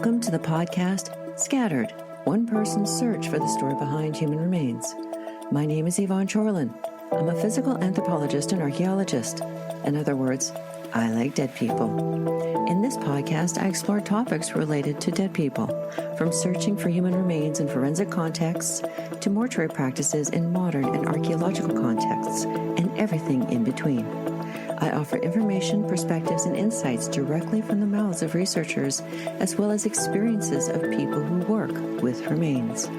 Welcome to the podcast Scattered, one person's search for the story behind human remains. My name is Yvonne Chorlin. I'm a physical anthropologist and archaeologist. In other words, I like dead people. In this podcast, I explore topics related to dead people, from searching for human remains in forensic contexts to mortuary practices in modern and archaeological contexts, and everything in between. I offer information, perspectives, and insights directly from the mouths of researchers, as well as experiences of people who work with remains.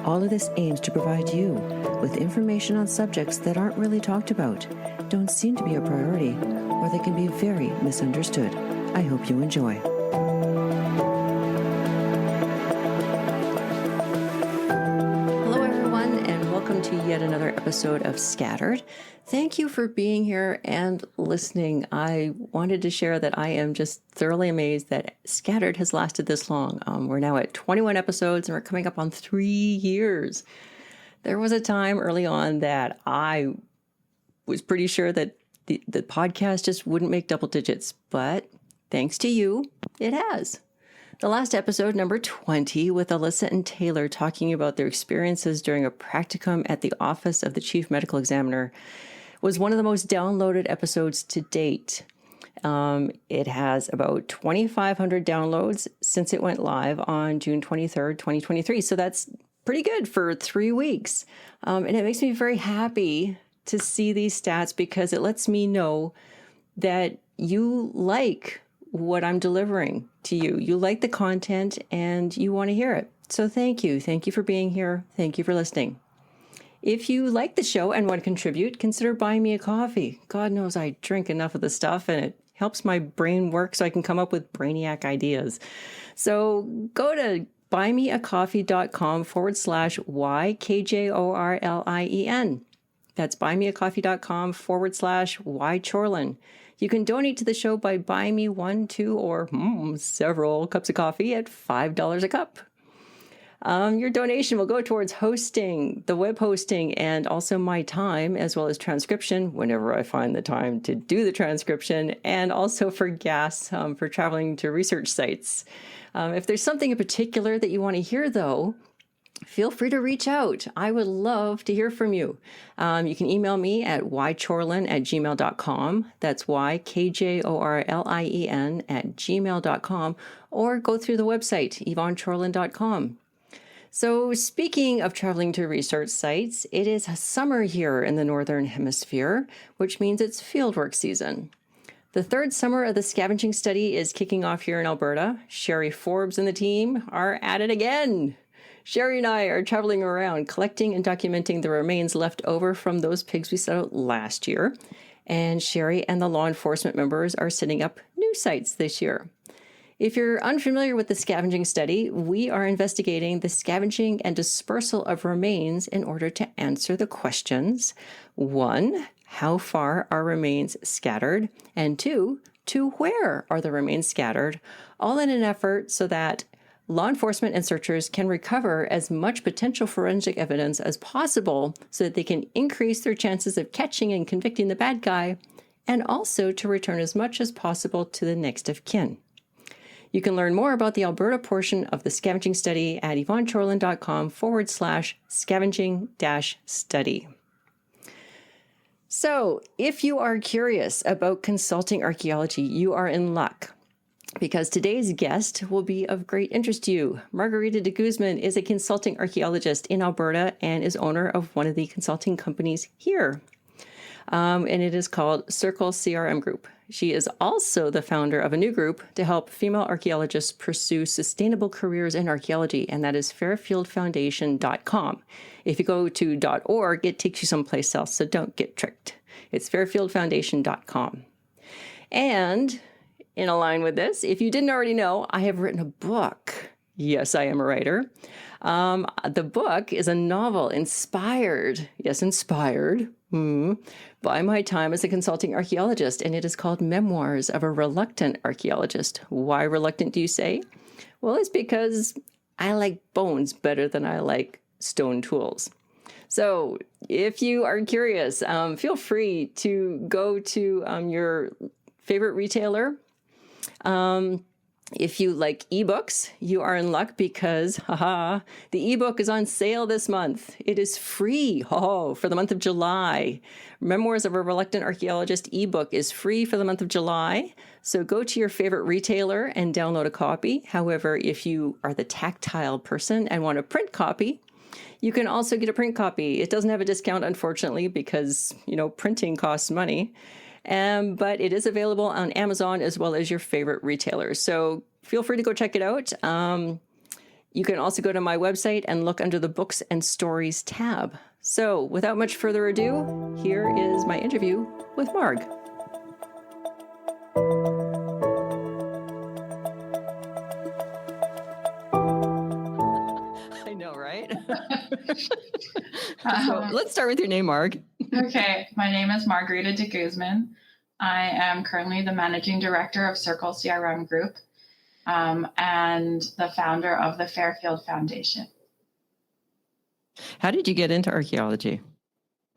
All of this aims to provide you with information on subjects that aren't really talked about, don't seem to be a priority, or they can be very misunderstood. I hope you enjoy. Hello, everyone, and welcome to yet another episode of Scattered. Thank you for being here and listening. I wanted to share that I am just thoroughly amazed that Scattered has lasted this long. We're now at 21 episodes and we're coming up on 3 years. There was a time early on that I was pretty sure that the podcast just wouldn't make double digits, but thanks to you, it has. The last episode, number 20, with Alyssa and Taylor talking about their experiences during a practicum at the Office of the Chief Medical Examiner, was one of the most downloaded episodes to date. It has about 2,500 downloads since it went live on June 23rd, 2023. So that's pretty good for 3 weeks. And it makes me very happy to see these stats because it lets me know that you like what I'm delivering to you. You like the content and you want to hear it. So thank you. Thank you for being here. Thank you for listening. If you like the show and want to contribute, consider buying me a coffee. God knows I drink enough of the stuff and it helps my brain work so I can come up with brainiac ideas. So go to buymeacoffee.com/YKJORLIEN. That's buymeacoffee.com/YChorlin. You can donate to the show by buying me 1, 2, or several cups of coffee at $5 a cup. Your donation will go towards hosting, the web hosting, and also my time, as well as transcription, whenever I find the time to do the transcription, and also for gas for traveling to research sites. If there's something in particular that you want to hear, though, feel free to reach out. I would love to hear from you. You can email me at ychorlin@gmail.com. That's YKJORLIEN@gmail.com, or go through the website, yvonnechorlin.com. So speaking of traveling to research sites, it is summer here in the Northern Hemisphere, which means it's fieldwork season. The third summer of the scavenging study is kicking off here in Alberta. Sherry Forbes and the team are at it again. Sherry and I are traveling around collecting and documenting the remains left over from those pigs we set out last year. And Sherry and the law enforcement members are setting up new sites this year. If you're unfamiliar with the scavenging study, we are investigating the scavenging and dispersal of remains in order to answer the questions: 1, how far are remains scattered? And 2, to where are the remains scattered? All in an effort so that law enforcement and searchers can recover as much potential forensic evidence as possible so that they can increase their chances of catching and convicting the bad guy, and also to return as much as possible to the next of kin. You can learn more about the Alberta portion of the scavenging study at yvonnechorlin.com/scavenging-study. So if you are curious about consulting archaeology, you are in luck, because today's guest will be of great interest to you. Marg de Guzman is a consulting archaeologist in Alberta and is owner of one of the consulting companies here. And it is called Circle CRM Group. She is also the founder of a new group to help female archaeologists pursue sustainable careers in archaeology, and that is fairfieldfoundation.com. If you go to .org, it takes you someplace else, so don't get tricked. It's fairfieldfoundation.com. And in line with this, if you didn't already know, I have written a book. Yes, I am a writer. The book is a novel inspired by my time as a consulting archaeologist, and it is called Memoirs of a Reluctant Archaeologist. Why reluctant, do you say? Well, it's because I like bones better than I like stone tools. So if you are curious, feel free to go to your favorite retailer If you like ebooks, you are in luck because, the ebook is on sale this month. It is free, for the month of July. Memoirs of a Reluctant Archaeologist ebook is free for the month of July. So go to your favorite retailer and download a copy. However, if you are the tactile person and want a print copy, you can also get a print copy. It doesn't have a discount, unfortunately, because, printing costs money. But it is available on Amazon as well as your favorite retailers. So feel free to go check it out. You can also go to my website and look under the Books and Stories tab. So without much further ado, here is my interview with Marg. I know, right? So let's start with your name, Marg. Okay, my name is Marg de Guzman. I am currently the managing director of Circle CRM Group and the founder of the Fairfield Foundation. How did you get into archaeology?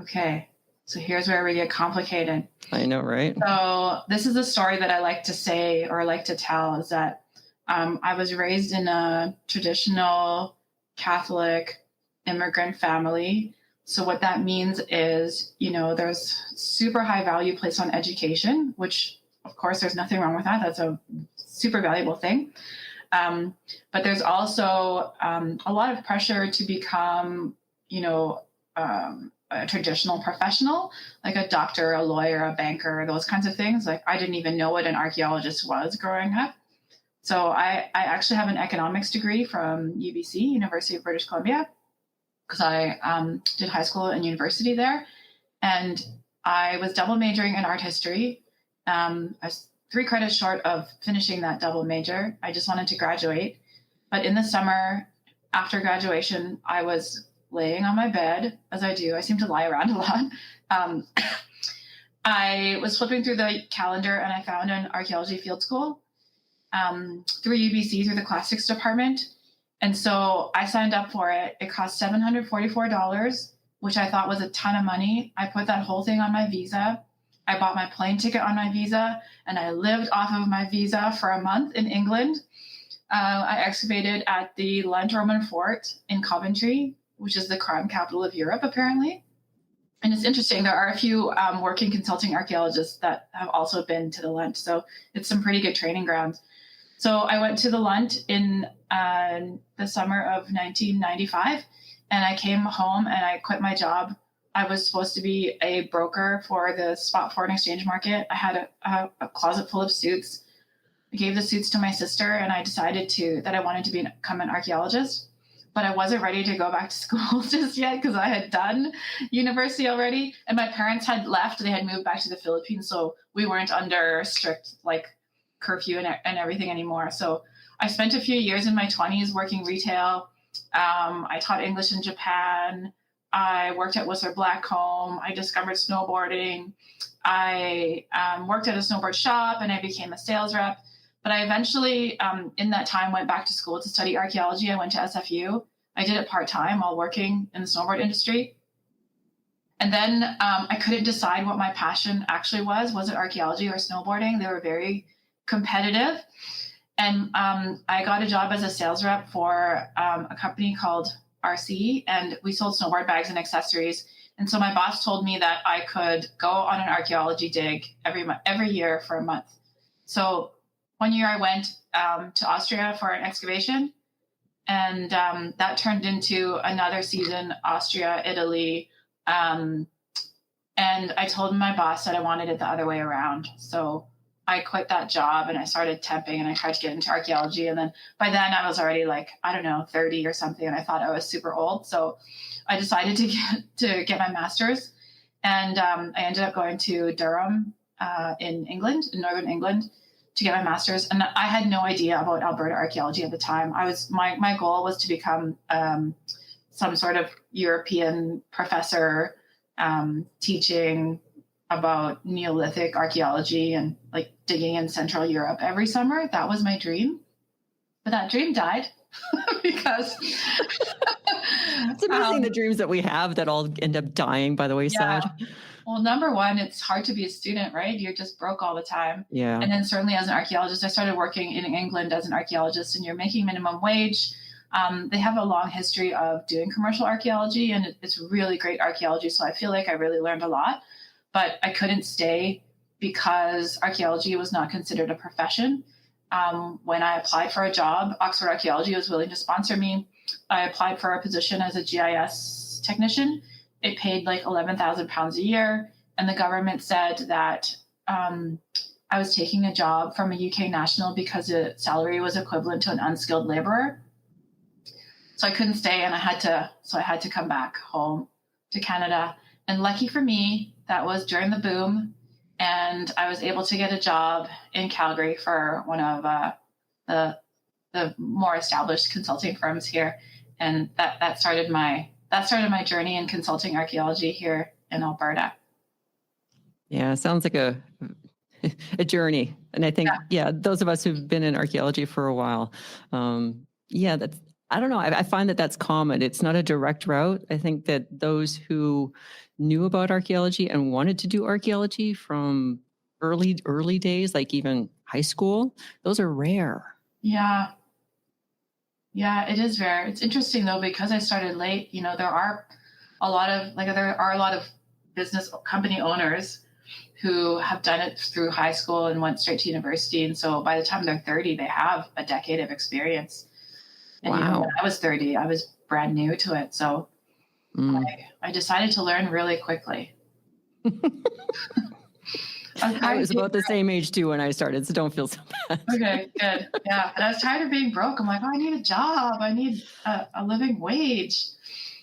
Okay, so here's where we get complicated. I know, right? So this is a story that I like to say or like to tell is that I was raised in a traditional Catholic immigrant family. So what that means is, there's super high value placed on education, which of course there's nothing wrong with that. That's a super valuable thing. But there's also a lot of pressure to become, a traditional professional, like a doctor, a lawyer, a banker, those kinds of things. Like I didn't even know what an archaeologist was growing up. So I actually have an economics degree from UBC, University of British Columbia, because I did high school and university there. And I was double majoring in art history. I was 3 credits short of finishing that double major. I just wanted to graduate. But in the summer after graduation, I was laying on my bed, as I do. I seem to lie around a lot. I was flipping through the calendar and I found an archaeology field school through UBC, through the classics department. And so I signed up for it. It cost $744, which I thought was a ton of money. I put that whole thing on my visa. I bought my plane ticket on my visa, and I lived off of my visa for a month in England. I excavated at the Lent Roman Fort in Coventry, which is the crime capital of Europe, apparently. And it's interesting. There are a few working consulting archaeologists that have also been to the Lent. So it's some pretty good training grounds. So I went to the Lent in the summer of 1995, and I came home and I quit my job. I was supposed to be a broker for the spot foreign exchange market. I had a closet full of suits. I gave the suits to my sister, and I decided that I wanted to become an archaeologist. But I wasn't ready to go back to school just yet because I had done university already, and my parents had left. They had moved back to the Philippines, so we weren't under strict curfew and everything anymore. So I spent a few years in my 20s working retail. I taught English in Japan. I worked at Whistler Blackcomb. I discovered snowboarding. I worked at a snowboard shop, and I became a sales rep. But I eventually, in that time, went back to school to study archaeology. I went to SFU. I did it part-time while working in the snowboard industry. And then I couldn't decide what my passion actually was. Was it archaeology or snowboarding? They were very competitive. And I got a job as a sales rep for a company called RC, and we sold snowboard bags and accessories. And so my boss told me that I could go on an archaeology dig every year for a month. So one year I went to Austria for an excavation, and that turned into another season, Austria, Italy. And I told my boss that I wanted it the other way around. So I quit that job and I started temping, and I tried to get into archaeology. And then by then I was already 30 or something. And I thought I was super old. So I decided to get my master's, and I ended up going to Durham in England, in Northern England, to get my master's. And I had no idea about Alberta archaeology at the time. My goal was to become some sort of European professor teaching about Neolithic archaeology and digging in Central Europe every summer. That was my dream. But that dream died because it's amazing the dreams that we have that all end up dying by the wayside. Yeah. Well, number one, it's hard to be a student, right? You're just broke all the time. Yeah. And then certainly as an archaeologist, I started working in England as an archaeologist, and you're making minimum wage. They have a long history of doing commercial archaeology, and it's really great archaeology. So I feel like I really learned a lot, but I couldn't stay because archaeology was not considered a profession. When I applied for a job, Oxford Archaeology was willing to sponsor me. I applied for a position as a GIS technician. It paid like £11,000 a year. And the government said that I was taking a job from a UK national because the salary was equivalent to an unskilled laborer. So I couldn't stay, and I had to come back home to Canada. And lucky for me, that was during the boom. And I was able to get a job in Calgary for one of the more established consulting firms here. And that started my journey in consulting archaeology here in Alberta. Yeah, sounds like a journey. And I think, those of us who've been in archaeology for a while, that's, I don't know, I find that that's common. It's not a direct route. I think that those who knew about archaeology and wanted to do archaeology from early days, like even high school, those are rare. Yeah. Yeah, it is rare. It's interesting though, because I started late, there are a lot of business company owners who have done it through high school and went straight to university. And so by the time they're 30, they have a decade of experience. And wow. When I was 30, I was brand new to it. So I decided to learn really quickly. I was about the same age too when I started, so don't feel so bad. Okay, good. Yeah. And I was tired of being broke. I'm like, I need a job. I need a living wage.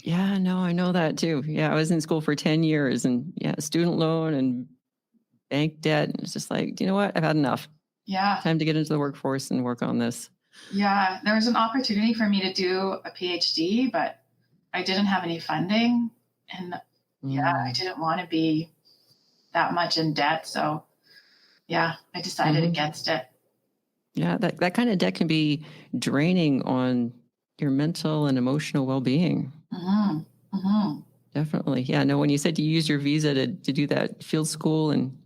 Yeah, no, I know that too. Yeah, I was in school for 10 years and student loan and bank debt. And it's just like, do you know what? I've had enough. Yeah. Time to get into the workforce and work on this. Yeah. There was an opportunity for me to do a PhD, but I didn't have any funding. And I didn't want to be that much in debt. So I decided against it. Yeah, that kind of debt can be draining on your mental and emotional well-being. Definitely. Yeah, no, when you said you used your visa to do that field school and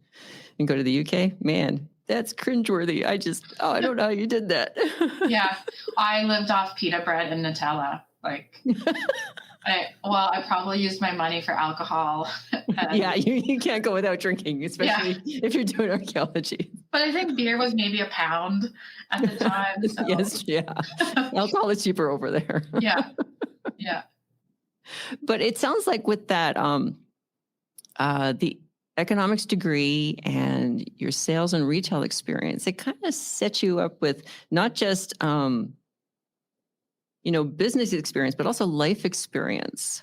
go to the UK, man, that's cringeworthy. I don't know how you did that. Yeah, I lived off pita bread and Nutella. Like, I probably used my money for alcohol. Yeah, you can't go without drinking, especially if you're doing archaeology. But I think beer was maybe £1 at the time. So. Yes, yeah. Alcohol is cheaper over there. Yeah. But it sounds like with that, the economics degree and your sales and retail experience, it kind of sets you up with not just business experience, but also life experience.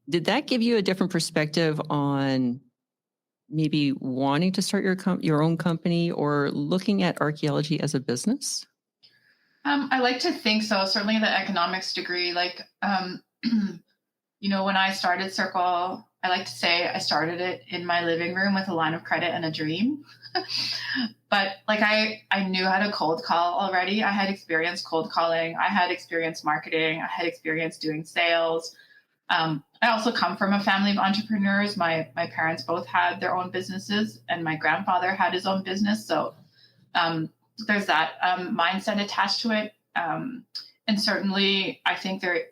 Did that give you a different perspective on maybe wanting to start your own company or looking at archaeology as a business? I like to think so. Certainly the economics degree, when I started Circle, I like to say I started it in my living room with a line of credit and a dream. But I knew how to cold call already. I had experience cold calling. I had experience marketing. I had experience doing sales. I also come from a family of entrepreneurs. My parents both had their own businesses, and my grandfather had his own business. So there's that mindset attached to it. And certainly, I think there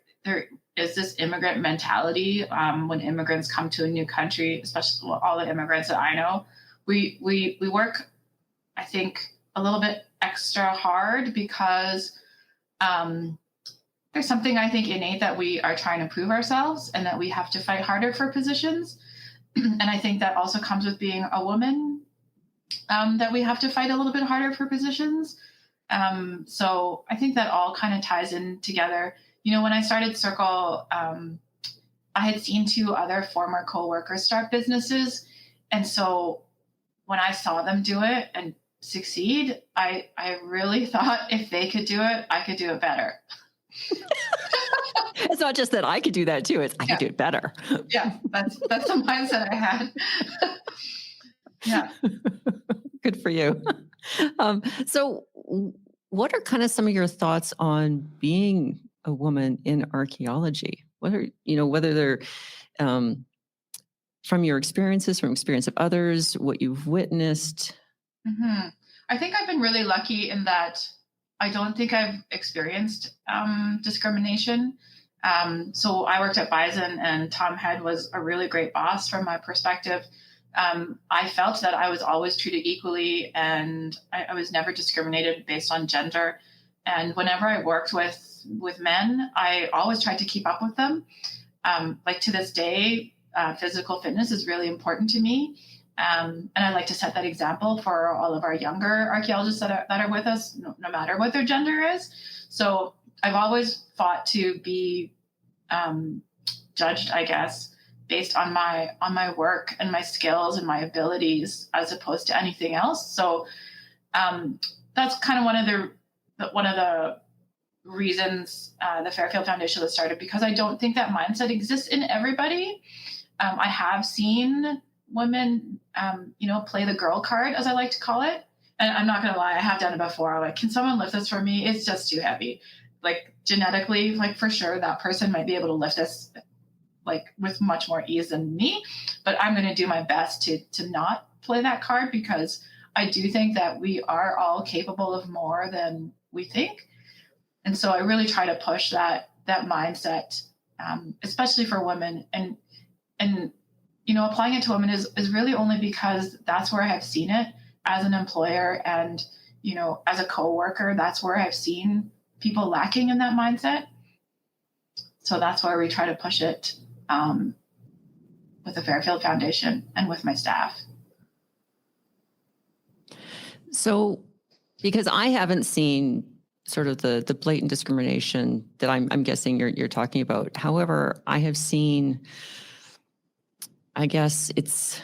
is this immigrant mentality when immigrants come to a new country, especially all the immigrants that I know. We work, I think, a little bit extra hard because there's something I think innate that we are trying to prove ourselves and that we have to fight harder for positions. And I think that also comes with being a woman, that we have to fight a little bit harder for positions. So I think that all kind of ties in together. When I started Circle, I had seen 2 other former co-workers start businesses. And so when I saw them do it and succeed, I really thought if they could do it, I could do it better. It's not just that I could do that too. It's I could do it better. Yeah, that's the mindset I had. Yeah. Good for you. So what are kind of some of your thoughts on being a woman in archaeology? Whether they're from your experiences, from experience of others, what you've witnessed? I think I've been really lucky in that I don't think I've experienced discrimination. So I worked at Bison, and Tom Head was a really great boss from my perspective. I felt that I was always treated equally, and I was never discriminated based on gender. And whenever I worked with men, I always tried to keep up with them. Like to this day, physical fitness is really important to me. And I like to set that example for all of our younger archaeologists that are with us, no matter what their gender is. So I've always fought to be judged, I guess, based on my work and my skills and my abilities, as opposed to anything else. So that's kind of one of the reasons the Fairfield Foundation was started, because I don't think that mindset exists in everybody. I have seen women, play the girl card, as I like to call it. And I'm not going to lie, I have done it before. I'm like, can someone lift this for me? It's just too heavy. Like genetically, like for sure, that person might be able to lift this like with much more ease than me. But I'm going to do my best to not play that card, because I do think that we are all capable of more than we think. And so I really try to push that mindset, especially for women. And applying it to women is really only because that's where I have seen it as an employer, and, as a coworker, that's where I've seen people lacking in that mindset. So that's why we try to push it with the Fairfield Foundation and with my staff. So, because I haven't seen sort of the blatant discrimination that I'm guessing you're talking about. However, I have seen, I guess it's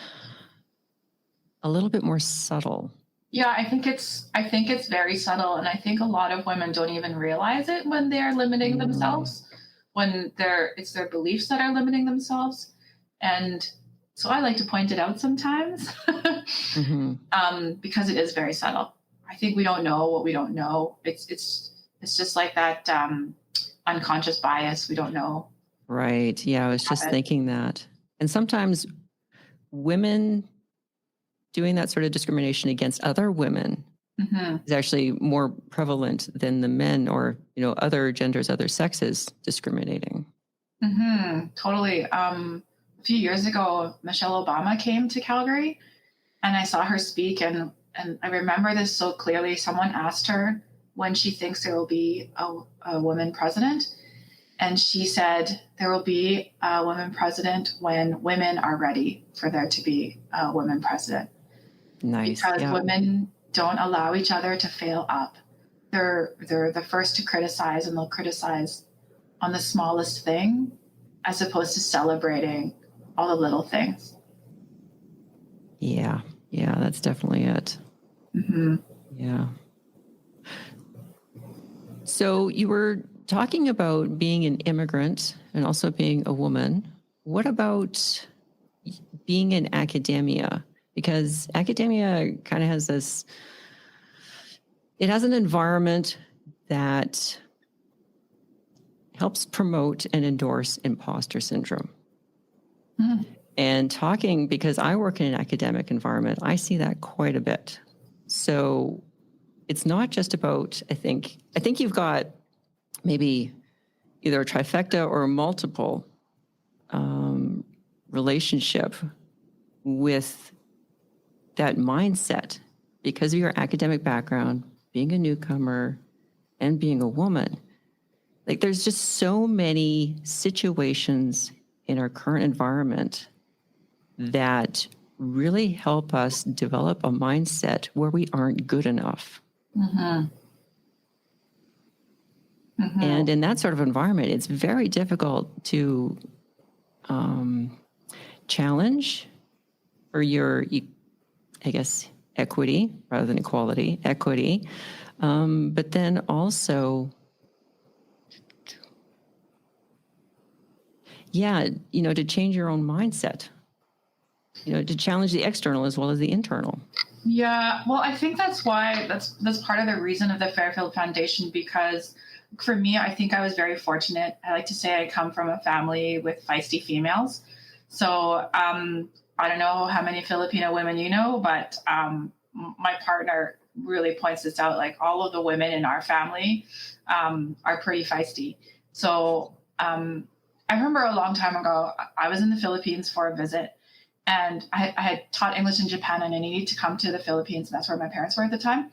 a little bit more subtle. Yeah, I think it's very subtle, and I think a lot of women don't even realize it when they're limiting themselves, when it's their beliefs that are limiting themselves. And so I like to point it out sometimes because it is very subtle. I think we don't know what we don't know. It's just like that unconscious bias. We don't know. Right. Yeah, I was just thinking that. And sometimes women doing that sort of discrimination against other women is actually more prevalent than the men or, other genders, other sexes discriminating. Totally. A few years ago, Michelle Obama came to Calgary, and I saw her speak, and I remember this so clearly. Someone asked her when she thinks there will be a woman president. And she said, there will be a woman president when women are ready for there to be a woman president. Nice. Because women don't allow each other to fail up. They're the first to criticize, and they'll criticize on the smallest thing, as opposed to celebrating all the little things. Yeah, that's definitely it. Yeah. So you were talking about being an immigrant and also being a woman. What about being in academia? Because academia kind of has it has an environment that helps promote and endorse imposter syndrome. And because I work in an academic environment, I see that quite a bit. So it's not just about, I think you've got maybe either a trifecta or a multiple relationship with that mindset because of your academic background, being a newcomer, and being a woman. Like there's just so many situations in our current environment that really help us develop a mindset where we aren't good enough. And in that sort of environment, it's very difficult to challenge for your, I guess, equity rather than equality, equity. But then also, to change your own mindset, to challenge the external as well as the internal. Yeah, well, I think that's why that's part of the reason of the Fairfield Foundation, because for me, I think I was very fortunate. I like to say I come from a family with feisty females. So I don't know how many Filipino women you know, but my partner really points this out. Like all of the women in our family are pretty feisty. So I remember a long time ago, I was in the Philippines for a visit, and I had taught English in Japan, and I needed to come to the Philippines. That's where my parents were at the time,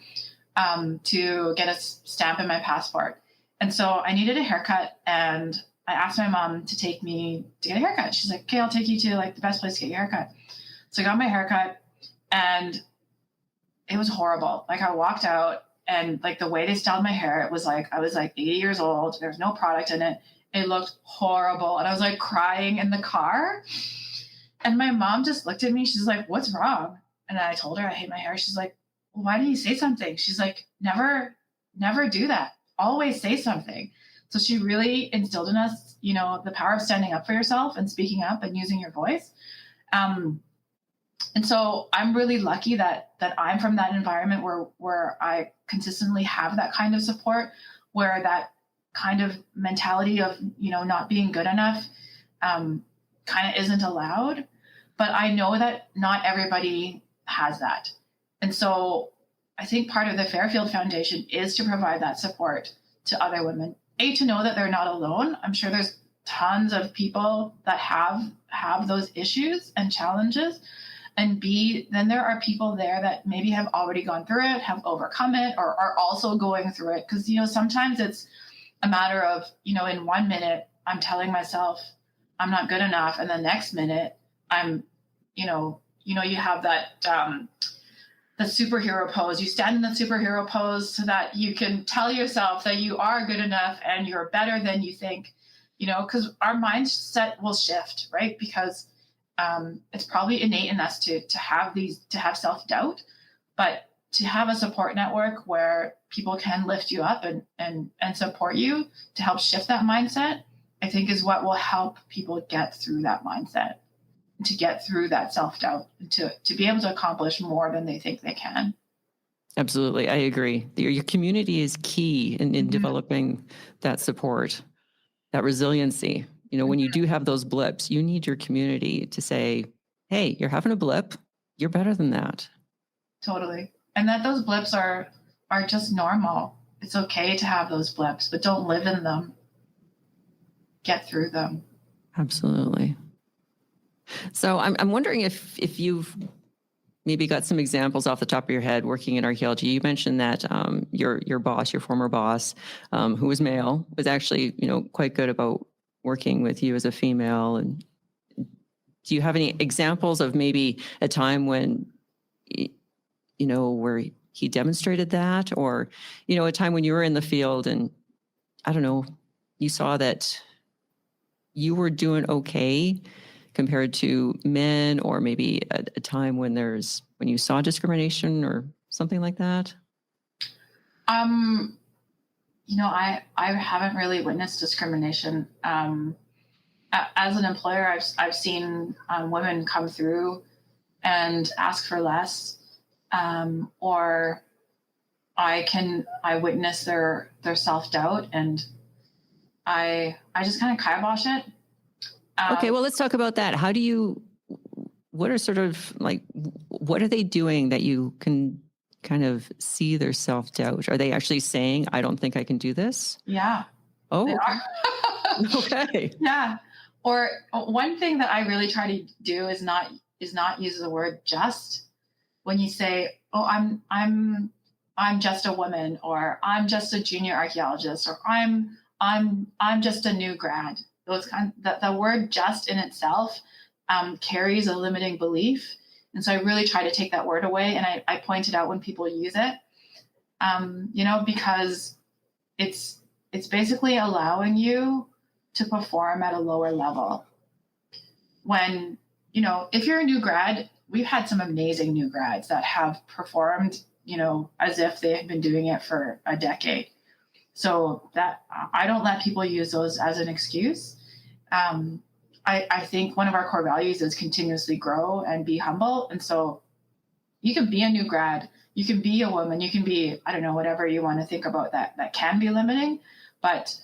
to get a stamp in my passport. And so I needed a haircut, and I asked my mom to take me to get a haircut. She's like, okay, I'll take you to like the best place to get your haircut. So I got my haircut, and it was horrible. Like I walked out, and like the way they styled my hair, it was like I was like 80 years old. There was no product in it. It looked horrible. And I was like crying in the car. And my mom just looked at me. She's like, what's wrong? And I told her I hate my hair. She's like, well, why didn't you say something? She's like, never do that. Always say something. So she really instilled in us, you know, the power of standing up for yourself and speaking up and using your voice. And so I'm really lucky that I'm from that environment where I consistently have that kind of support, where that kind of mentality of, you know, not being good enough kind of isn't allowed. But I know that not everybody has that. And so I think part of the Fairfield Foundation is to provide that support to other women. A, to know that they're not alone. I'm sure there's tons of people that have those issues and challenges. And B, then there are people there that maybe have already gone through it, have overcome it, or are also going through it. Because, you know, sometimes it's a matter of, you know, in 1 minute, I'm telling myself I'm not good enough. And the next minute I'm, you have that, the superhero pose. You stand in the superhero pose so that you can tell yourself that you are good enough and you're better than you think, you know, because our mindset will shift, right? Because it's probably innate in us to have self-doubt, but to have a support network where people can lift you up and support you to help shift that mindset, I think is what will help people get through that mindset, to get through that self-doubt, to be able to accomplish more than they think they can. Absolutely. I agree. Your community is key in developing that support, that resiliency. You know, when you do have those blips, you need your community to say, hey, you're having a blip. You're better than that. Totally. And that those blips are just normal. It's okay to have those blips, but don't live in them. Get through them. Absolutely. So I'm wondering if you've maybe got some examples off the top of your head working in archaeology. You mentioned that your boss, your former boss, who was male, was actually, you know, quite good about working with you as a female. And do you have any examples of maybe a time when, you know, where he demonstrated that, or, you know, a time when you were in the field and, I don't know, you saw that you were doing okay compared to men, or maybe a time when you saw discrimination or something like that? You know, I haven't really witnessed discrimination. As an employer, I've seen women come through and ask for less, or I witness their self-doubt, and I just kind of kibosh it. Okay, well, let's talk about that. What are they doing that you can kind of see their self-doubt? Are they actually saying, I don't think I can do this? Yeah. Oh, okay. Yeah. Or one thing that I really try to do is not use the word just. When you say, oh, I'm just a woman, or I'm just a junior archaeologist, or I'm just a new grad. The word just in itself carries a limiting belief. And so I really try to take that word away, and I point it out when people use it, you know, because it's basically allowing you to perform at a lower level. When, you know, if you're a new grad, we've had some amazing new grads that have performed, you know, as if they have been doing it for a decade. So that I don't let people use those as an excuse. I think one of our core values is continuously grow and be humble. And so you can be a new grad, you can be a woman, you can be, I don't know, whatever you want to think about that can be limiting. But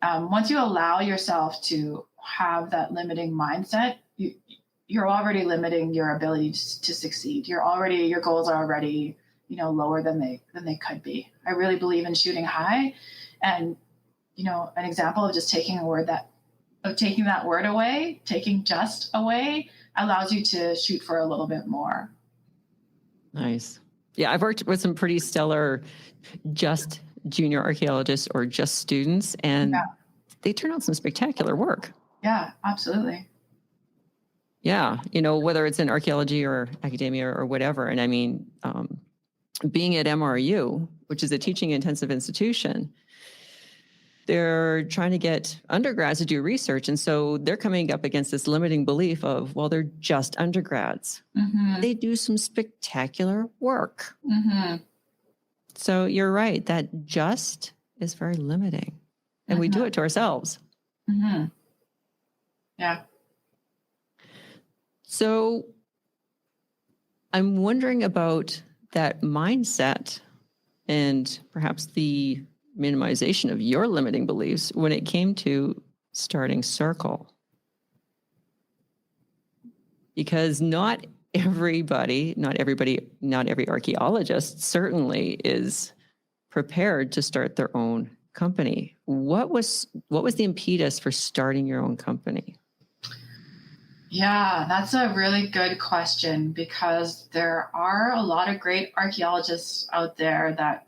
once you allow yourself to have that limiting mindset, you're already limiting your ability to succeed. Your goals are already, lower than they could be. I really believe in shooting high, and an example of just taking that word away, taking just away, allows you to shoot for a little bit more. Nice. Yeah, I've worked with some pretty stellar just junior archaeologists or just students, and they turn out some spectacular work. Yeah, absolutely. Yeah, whether it's in archaeology or academia or whatever. And I mean, being at MRU, which is a teaching intensive institution, they're trying to get undergrads to do research. And so they're coming up against this limiting belief of, well, they're just undergrads. Mm-hmm. They do some spectacular work. Mm-hmm. So you're right, that just is very limiting. And we do it to ourselves. Mm-hmm. Yeah. So I'm wondering about that mindset and perhaps the minimization of your limiting beliefs when it came to starting Circle. Because not every archaeologist certainly is prepared to start their own company. What was the impetus for starting your own company? Yeah, that's a really good question, because there are a lot of great archaeologists out there that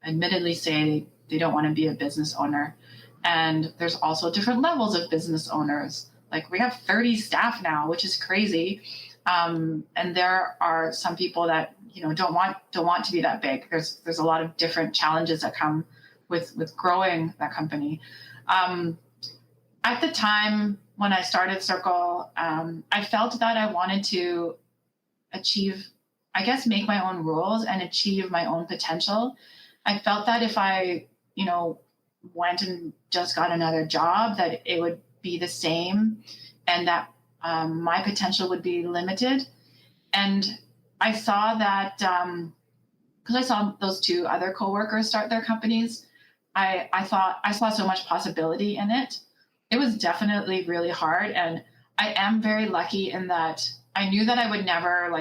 admittedly say they don't want to be a business owner. And there's also different levels of business owners. Like, we have 30 staff now, which is crazy. And there are some people that, don't want to be that big. There's a lot of different challenges that come with growing that company. At the time when I started Circle, I felt that I wanted to make my own rules and achieve my own potential. I felt that if I, went and just got another job, that it would be the same, and that my potential would be limited. And I saw that, because I saw those two other coworkers start their companies, I thought I saw so much possibility in it. It was definitely really hard. And I am very lucky in that I knew that I would never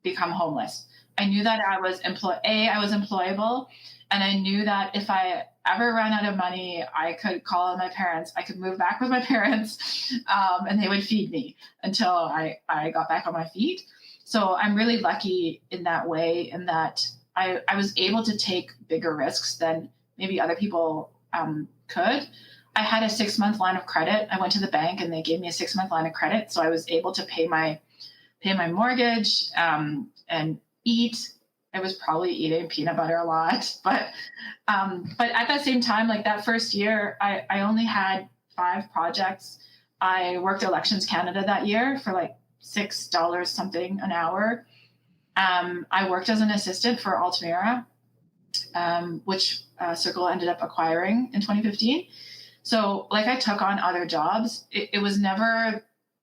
become homeless. I knew that I was employable. And I knew that if I ever ran out of money, I could call on my parents. I could move back with my parents, and they would feed me until I got back on my feet. So I'm really lucky in that way, in that I was able to take bigger risks than maybe other people could. I had a 6-month line of credit. I went to the bank and they gave me a 6-month line of credit. So I was able to pay my mortgage and eat. I was probably eating peanut butter a lot, but at that same time, that first year, I only had 5 projects. I worked Elections Canada that year for $6 something an hour. I worked as an assistant for Altamira, which Circle ended up acquiring in 2015. So I took on other jobs. It was never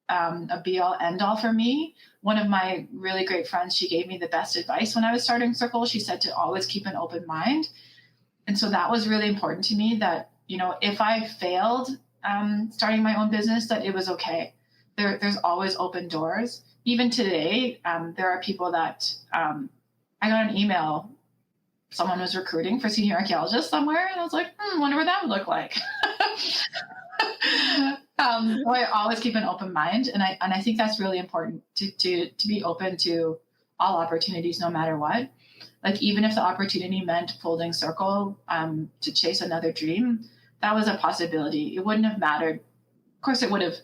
a be all end all for me. One of my really great friends, she gave me the best advice when I was starting Circle. She said to always keep an open mind. And so that was really important to me, that, if I failed starting my own business, that it was okay. There's always open doors. Even today, there are people that I got an email. Someone was recruiting for senior archaeologists somewhere, and I was like, wonder what that would look like. So I always keep an open mind, and I think that's really important to be open to all opportunities, no matter what. Even if the opportunity meant folding Circle to chase another dream, that was a possibility. It wouldn't have mattered. Of course, it would have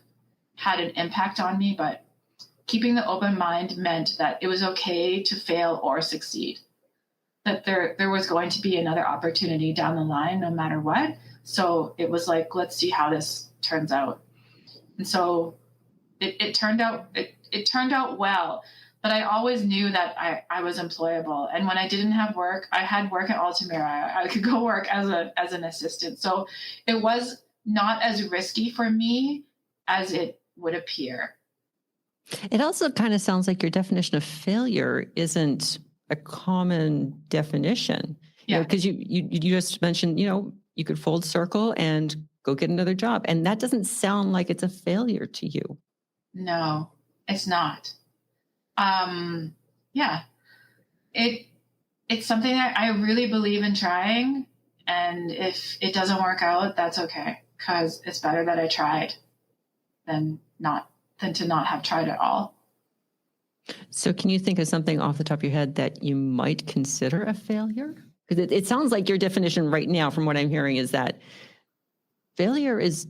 had an impact on me, but keeping the open mind meant that it was okay to fail or succeed. That there was going to be another opportunity down the line, no matter what. So it was let's see how this turns out. And so it turned out well. But I always knew that I was employable. And when I didn't have work, I had work at Altamira. I could go work as an assistant. So it was not as risky for me as it would appear. It also kind of sounds like your definition of failure isn't a common definition. Yeah. Because you just mentioned, you could fold Circle and go get another job. And that doesn't sound like it's a failure to you. No, it's not. Yeah, it's something that I really believe in trying. And if it doesn't work out, that's okay, because it's better that I tried than to not have tried at all. So can you think of something off the top of your head that you might consider a failure? Because it sounds like your definition right now, from what I'm hearing, is that there is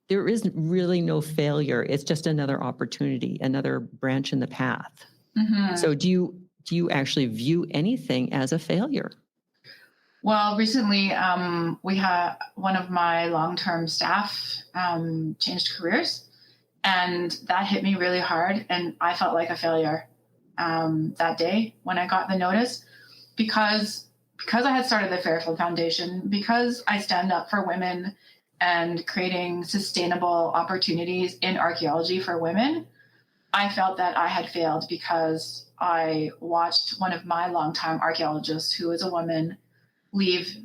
really no failure. It's just another opportunity, another branch in the path. Mm-hmm. So do you actually view anything as a failure? Well, recently we had one of my long-term staff changed careers, and that hit me really hard. And I felt like a failure that day when I got the notice, because I had started the Fairfield Foundation, because I stand up for women and creating sustainable opportunities in archaeology for women. I felt that I had failed because I watched one of my longtime archaeologists, who is a woman, leave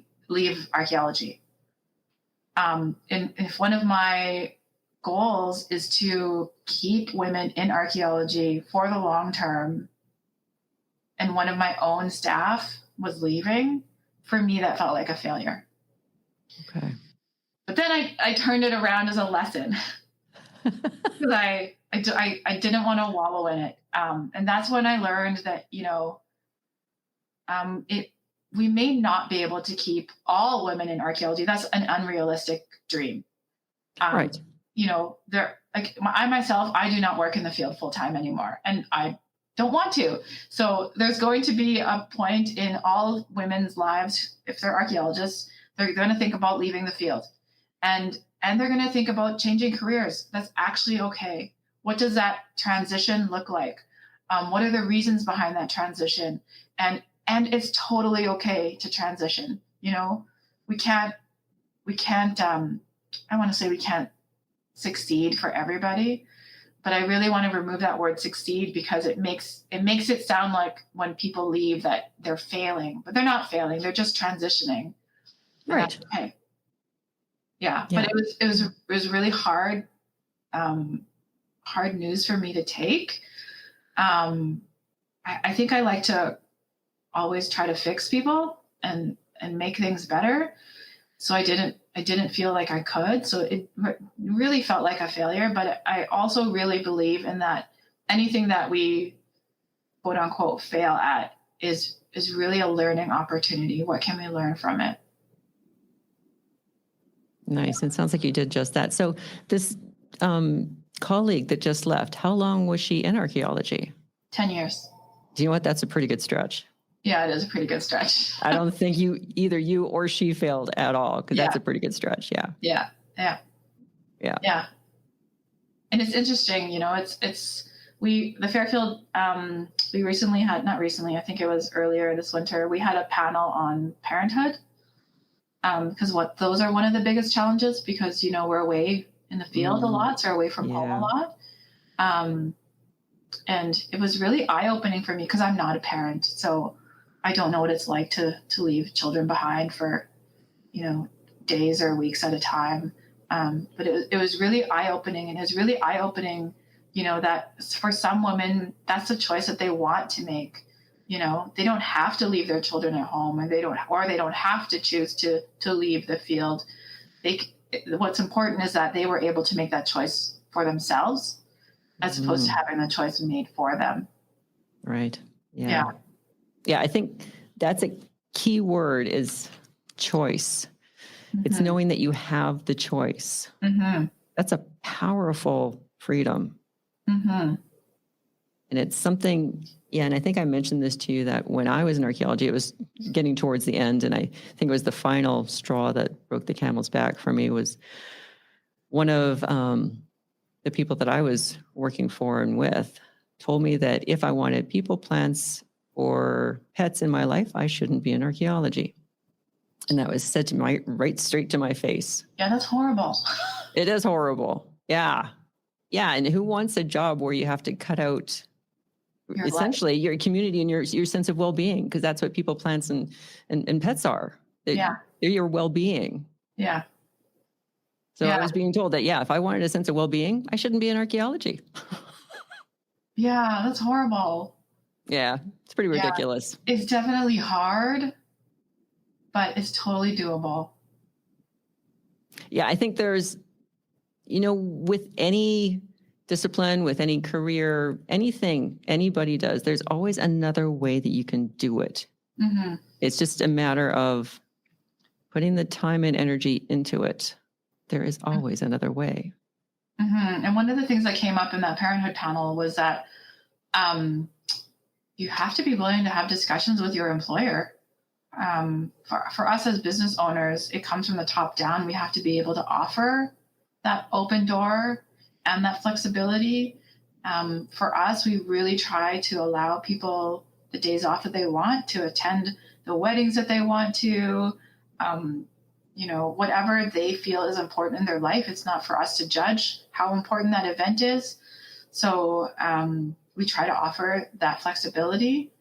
archaeology. And if one of my goals is to keep women in archaeology for the long term, and one of my own staff was leaving, for me, that felt like a failure. Okay. But then I turned it around as a lesson, because I didn't want to wallow in it. And that's when I learned that, we may not be able to keep all women in archaeology. That's an unrealistic dream. Right. I myself, I do not work in the field full time anymore, and I don't want to. So there's going to be a point in all women's lives, if they're archaeologists, they're going to think about leaving the field, and they're going to think about changing careers. That's actually okay. What does that transition look like? What are the reasons behind that transition? And it's totally okay to transition. We can't I want to say we can't succeed for everybody, but I really want to remove that word succeed, because it makes it sound like when people leave that they're failing, but they're not failing. They're just transitioning. Right. Okay. Yeah. But it was really hard news for me to take. I think I like to always try to fix people and make things better. So I didn't feel like I could. So it really felt like a failure, but I also really believe in that anything that we quote unquote fail at is really a learning opportunity. What can we learn from it? Nice. It sounds like you did just that. So this colleague that just left, how long was she in archaeology? 10 years. Do you know what? That's a pretty good stretch. Yeah, it is a pretty good stretch. I don't think either you or she failed at all, because that's a pretty good stretch. Yeah. Yeah. And it's interesting, the Fairfield, we recently had, not recently, I think it was earlier this winter, we had a panel on parenthood. Because those are one of the biggest challenges, because, we're away in the field a lot, so we're away from home a lot. And it was really eye-opening for me, because I'm not a parent, so I don't know what it's like to leave children behind for, days or weeks at a time. But it was really eye-opening, and it was really eye-opening, that for some women, that's a choice that they want to make. They don't have to leave their children at home, and they don't have to choose to leave the field. What's important is that they were able to make that choice for themselves, as opposed to having the choice made for them. Right. Yeah. Yeah, I think that's a key word, is choice. Mm-hmm. It's knowing that you have the choice. Mm-hmm. That's a powerful freedom. Mm-hmm. And it's something, and I think I mentioned this to you, that when I was in archaeology, it was getting towards the end, and I think it was the final straw that broke the camel's back for me. Was one of the people that I was working for and with told me that if I wanted people, plants, or pets in my life, I shouldn't be in archaeology. And that was said to me right straight to my face. Yeah, that's horrible. It is horrible. Yeah. Yeah. And who wants a job where you have to cut out essentially your community and your sense of well-being? Because that's what people, plants, and pets are. They're your well-being. Yeah. So I was being told that, if I wanted a sense of well-being, I shouldn't be in archaeology. Yeah, that's horrible. Yeah, it's pretty ridiculous. It's definitely hard, but it's totally doable. Yeah, I think there's, with any discipline, with any career, anything anybody does, there's always another way that you can do it. Mm-hmm. It's just a matter of putting the time and energy into it. There is always another way. Mm-hmm. And one of the things that came up in that parenthood panel was that you have to be willing to have discussions with your employer. For us as business owners, it comes from the top down. We have to be able to offer that open door and that flexibility. For us, we really try to allow people the days off that they want, to attend the weddings that they want to, whatever they feel is important in their life. It's not for us to judge how important that event is. So we try to offer that flexibility.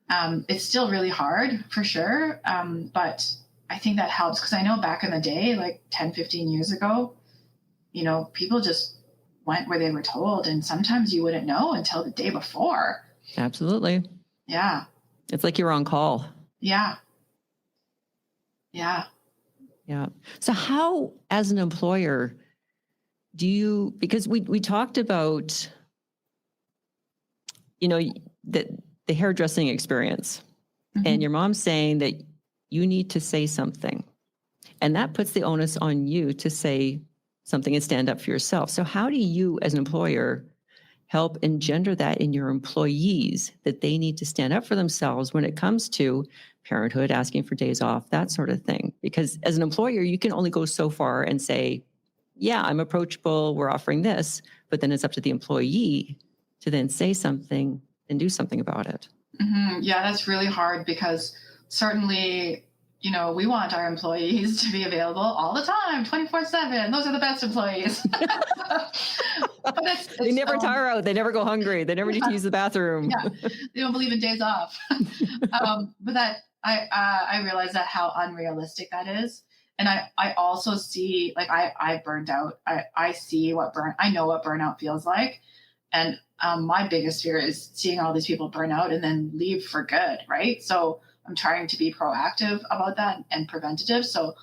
It's still really hard for sure. But I think that helps, because I know back in the day, like 10, 15 years ago, people just went where they were told. And sometimes you wouldn't know until the day before. Absolutely. Yeah. It's like you're on call. Yeah. Yeah. Yeah. So how, as an employer, do you, because we talked about, the hairdressing experience, and your mom's saying that you need to say something, and that puts the onus on you to say something and stand up for yourself. So how do you, as an employer, help engender that in your employees, that they need to stand up for themselves when it comes to parenthood, asking for days off, that sort of thing? Because as an employer, you can only go so far and say, yeah, I'm approachable, we're offering this, but then it's up to the employee to then say something and do something about it. Mm-hmm. Yeah, that's really hard, because certainly, we want our employees to be available all the time, 24/7. Those are the best employees. But it's they never tire out. They never go hungry. They never need to use the bathroom. Yeah, they don't believe in days off. But that I realize that how unrealistic that is. And I also see, like, I burned out. I know what burnout feels like. And my biggest fear is seeing all these people burn out and then leave for good, right? So I'm trying to be proactive about that and preventative. So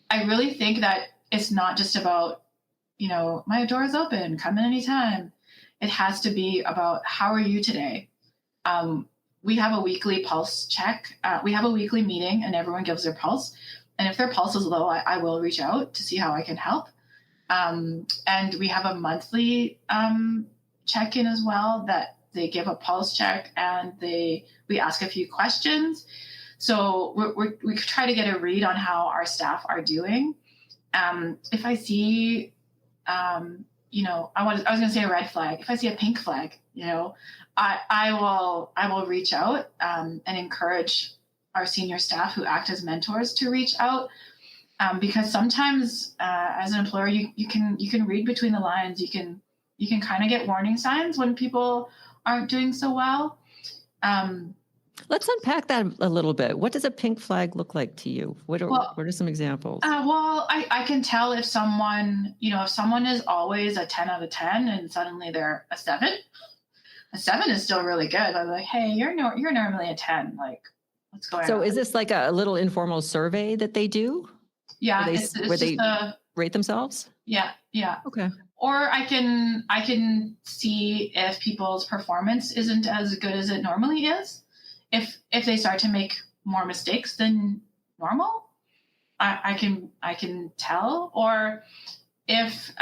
I really think that it's not just about, my door is open, come in anytime. It has to be about, how are you today? We have a weekly pulse check. We have a weekly meeting, and everyone gives their pulse. And if their pulse is low, I will reach out to see how I can help. And we have a monthly check-in as well, that they give a pulse check, and we ask a few questions. So we try to get a read on how our staff are doing. If I see, I was going to say a red flag. If I see a pink flag, I will reach out and encourage our senior staff who act as mentors to reach out. Because sometimes as an employer, you can read between the lines. You can kind of get warning signs when people aren't doing so well. Let's unpack that a little bit. What does a pink flag look like to you? What are some examples? Well, I can tell if someone, if someone is always a 10 out of 10 and suddenly they're a 7. A 7 is still really good. I'm like, hey, you're normally a 10. Like, what's going on? So is this like a little informal survey that they do? Yeah. Where they rate themselves? Yeah. Yeah. Okay. Or I can see if people's performance isn't as good as it normally is. If they start to make more mistakes than normal, I can tell. Or if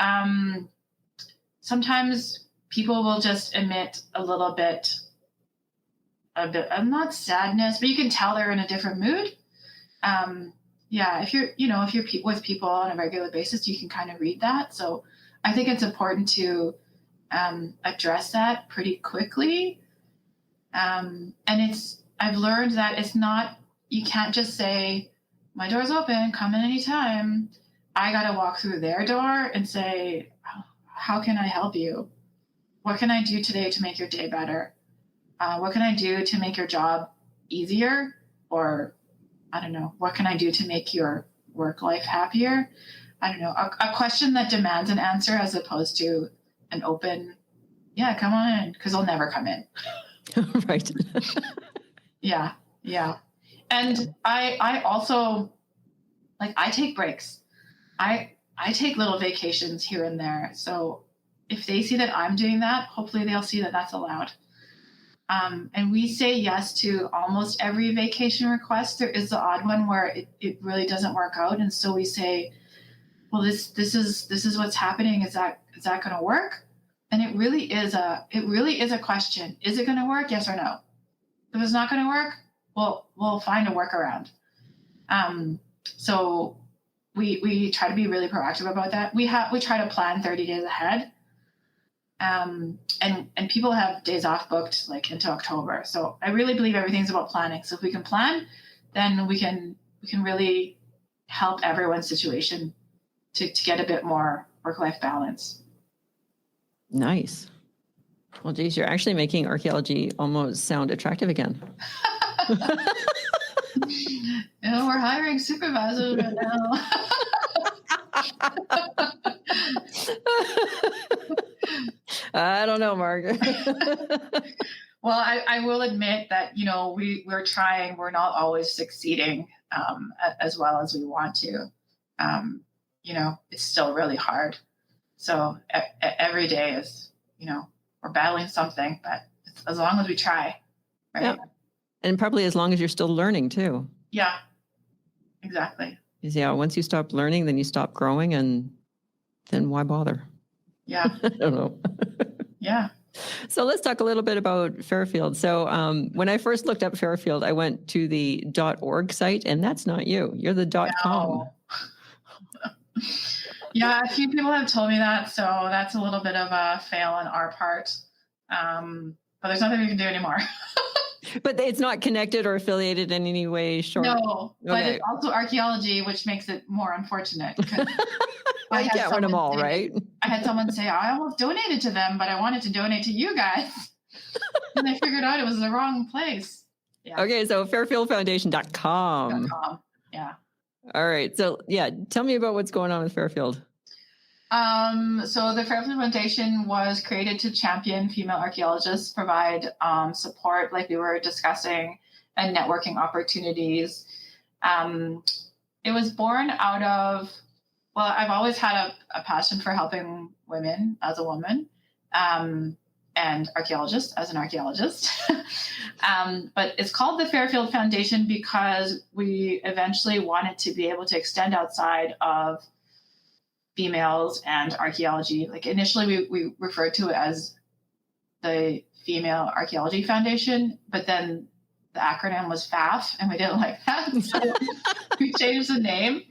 sometimes people will just emit a bit of not sadness, but you can tell they're in a different mood. Yeah, if you're with people on a regular basis, you can kind of read that. So I think it's important to address that pretty quickly. And I've learned that it's not, you can't just say, my door's open, come in anytime. I got to walk through their door and say, how can I help you? What can I do today to make your day better? What can I do to make your job easier? Or I don't know, what can I do to make your work life happier? I don't know, a question that demands an answer as opposed to an open, yeah, come on in, because they'll never come in. Right. Yeah. And I also, like, I take breaks. I take little vacations here and there. So if they see that I'm doing that, hopefully they'll see that that's allowed. And we say yes to almost every vacation request. There is the odd one where it really doesn't work out. And so we say, well, this is what's happening. Is that going to work? And it really is a question. Is it going to work? Yes or no? If it's not going to work, we'll find a workaround. So we try to be really proactive about that. We try to plan 30 days ahead. And people have days off booked like into October. So I really believe everything's about planning. So if we can plan, then we can really help everyone's situation to get a bit more work-life balance. Nice. Well, geez, you're actually making archaeology almost sound attractive again. We're hiring supervisors right now. I don't know, Marg. Well, I will admit that, we're trying. We're not always succeeding as well as we want to. It's still really hard. So every day is, we're battling something, but as long as we try, right? Yeah. And probably as long as you're still learning too. Yeah, exactly. Because once you stop learning, then you stop growing, and then why bother? Yeah. I don't know. Yeah. So let's talk a little bit about Fairfield. So when I first looked up Fairfield, I went to the .org site, and that's not you. You're the .com. Yeah, a few people have told me that, so that's a little bit of a fail on our part. But there's nothing we can do anymore. But it's not connected or affiliated in any way, short? No, but it's also archaeology, which makes it more unfortunate. Well, you can't win them all, right? I had someone say, I almost donated to them, but I wanted to donate to you guys. And I figured out it was the wrong place. Yeah. Okay, so fairfieldfoundation.com. Yeah. All right. So, tell me about what's going on with Fairfield. So the Fairfield Foundation was created to champion female archaeologists, provide support, like we were discussing, and networking opportunities. It was born out of, I've always had a passion for helping women as a woman, and archaeologists as an archaeologist. But it's called the Fairfield Foundation because we eventually wanted to be able to extend outside of females and archaeology. Like initially we referred to it as the Female Archaeology Foundation, but then the acronym was FAF and we didn't like that. So we changed the name.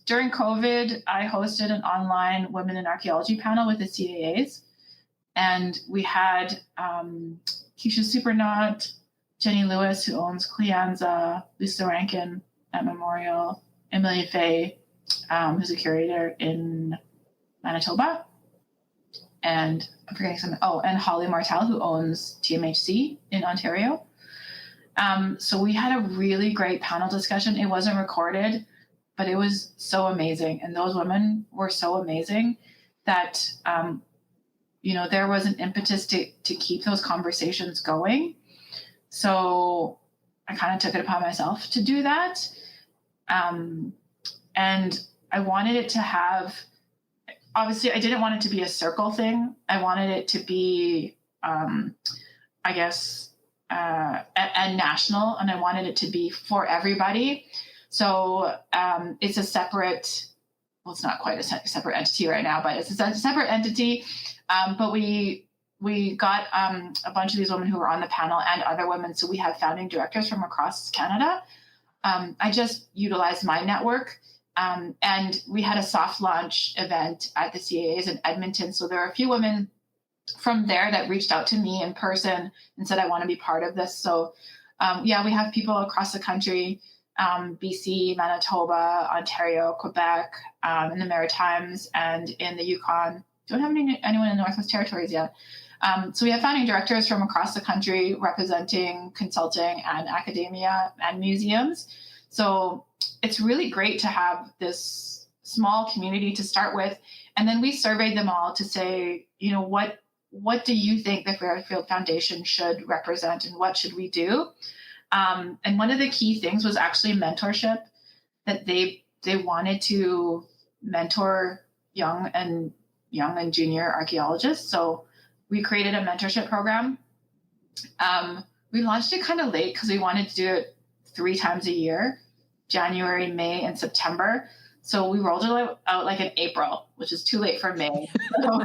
During COVID, I hosted an online Women in Archaeology panel with the CAAs. And we had Keisha Supernaut, Jenny Lewis, who owns Cleanza, Lisa Rankin at Memorial, Emily Fay, who's a curator in Manitoba, and I'm forgetting something. Oh, and Holly Martel, who owns TMHC in Ontario. So we had a really great panel discussion. It wasn't recorded, but it was so amazing. And those women were so amazing that, there was an impetus to keep those conversations going. So I kind of took it upon myself to do that. And I wanted it to have, obviously I didn't want it to be a circle thing. I wanted it to be, and national, and I wanted it to be for everybody. So it's a separate, it's not quite a separate entity right now, but it's a separate entity. But we got a bunch of these women who were on the panel and other women. So we have founding directors from across Canada. I just utilized my network. And we had a soft launch event at the CAAs in Edmonton. So there are a few women from there that reached out to me in person and said, I want to be part of this. So, we have people across the country, BC, Manitoba, Ontario, Quebec, in the Maritimes, and in the Yukon. Don't have anyone in the Northwest Territories yet. So we have founding directors from across the country representing consulting and academia and museums. So it's really great to have this small community to start with. And then we surveyed them all to say, what do you think the Fairfield Foundation should represent and what should we do? And one of the key things was actually mentorship, that they wanted to mentor young and junior archaeologists. So we created a mentorship program. We launched it kind of late because we wanted to do it 3 times a year, January, May, and September. So we rolled it out like in April, which is too late for May. So,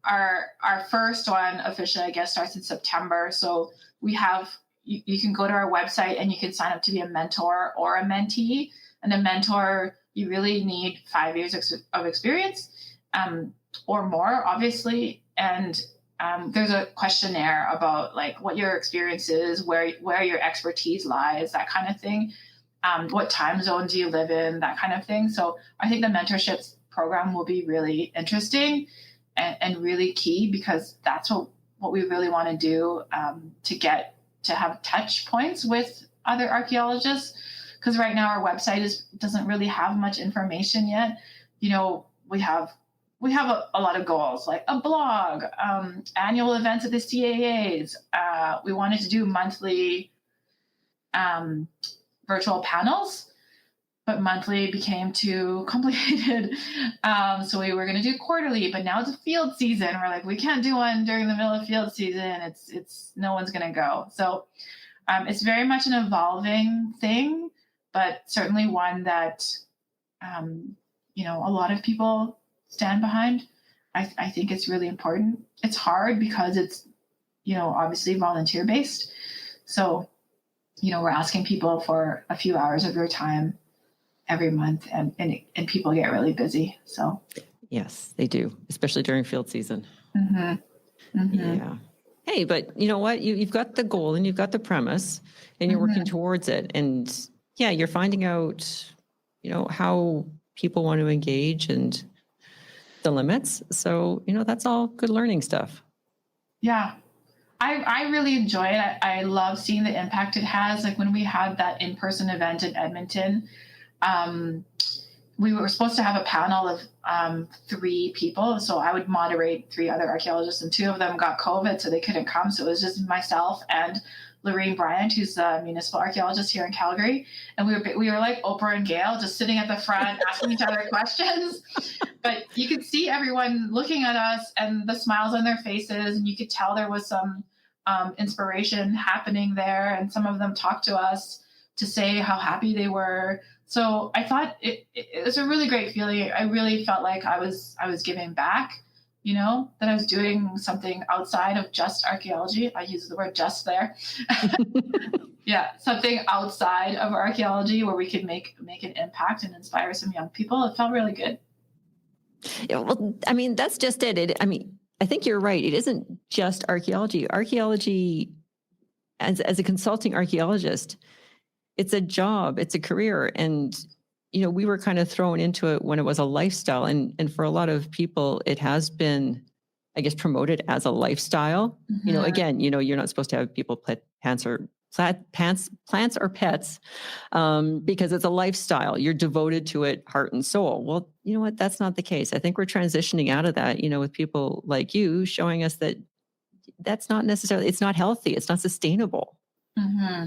our first one officially, I guess, starts in September. So we have, you can go to our website and you can sign up to be a mentor or a mentee. And a mentor, you really need 5 years of experience or more, obviously. And there's a questionnaire about like what your experience is, where your expertise lies, that kind of thing. What time zone do you live in, that kind of thing. So I think the mentorship program will be really interesting and really key, because that's what we really want to do to have touch points with other archaeologists. Because right now our website doesn't really have much information yet. We have a lot of goals, like a blog, annual events at the CAAs. We wanted to do monthly virtual panels, but monthly became too complicated. So we were going to do quarterly, but now it's field season. We're like, we can't do one during the middle of field season. It's no one's going to go. So it's very much an evolving thing, but certainly one that, a lot of people stand behind. I think it's really important. It's hard because it's, obviously volunteer based. So, we're asking people for a few hours of their time every month, and people get really busy. So yes, they do, especially during field season. Mm-hmm. Mm-hmm. Yeah. Hey, but you know what? You've got the goal and you've got the premise and you're working towards it. And yeah, you're finding out, how people want to engage and the limits. So, that's all good learning stuff. Yeah. I really enjoy it. I love seeing the impact it has. Like when we had that in-person event in Edmonton, we were supposed to have a panel of 3 people. So I would moderate 3 other archaeologists, and 2 of them got COVID, so they couldn't come. So it was just myself and Lorraine Bryant, who's the municipal archaeologist here in Calgary. And we were like Oprah and Gail, just sitting at the front asking each other questions. But you could see everyone looking at us and the smiles on their faces, and you could tell there was some inspiration happening there. And some of them talked to us to say how happy they were. So I thought it was a really great feeling. I really felt like I was giving back, that I was doing something outside of just archaeology. I use the word just there. Yeah, something outside of archaeology where we could make an impact and inspire some young people. It felt really good. Yeah, well, that's just it. I think you're right. It isn't just archaeology. Archaeology, as a consulting archaeologist, it's a job, it's a career. And, we were kind of thrown into it when it was a lifestyle. And for a lot of people, it has been, I guess, promoted as a lifestyle. Mm-hmm. Again, you're not supposed to have people plant plants or pets because it's a lifestyle. You're devoted to it, heart and soul. Well, you know what? That's not the case. I think we're transitioning out of that, with people like you showing us that that's not necessarily, it's not healthy. It's not sustainable. Mm-hmm.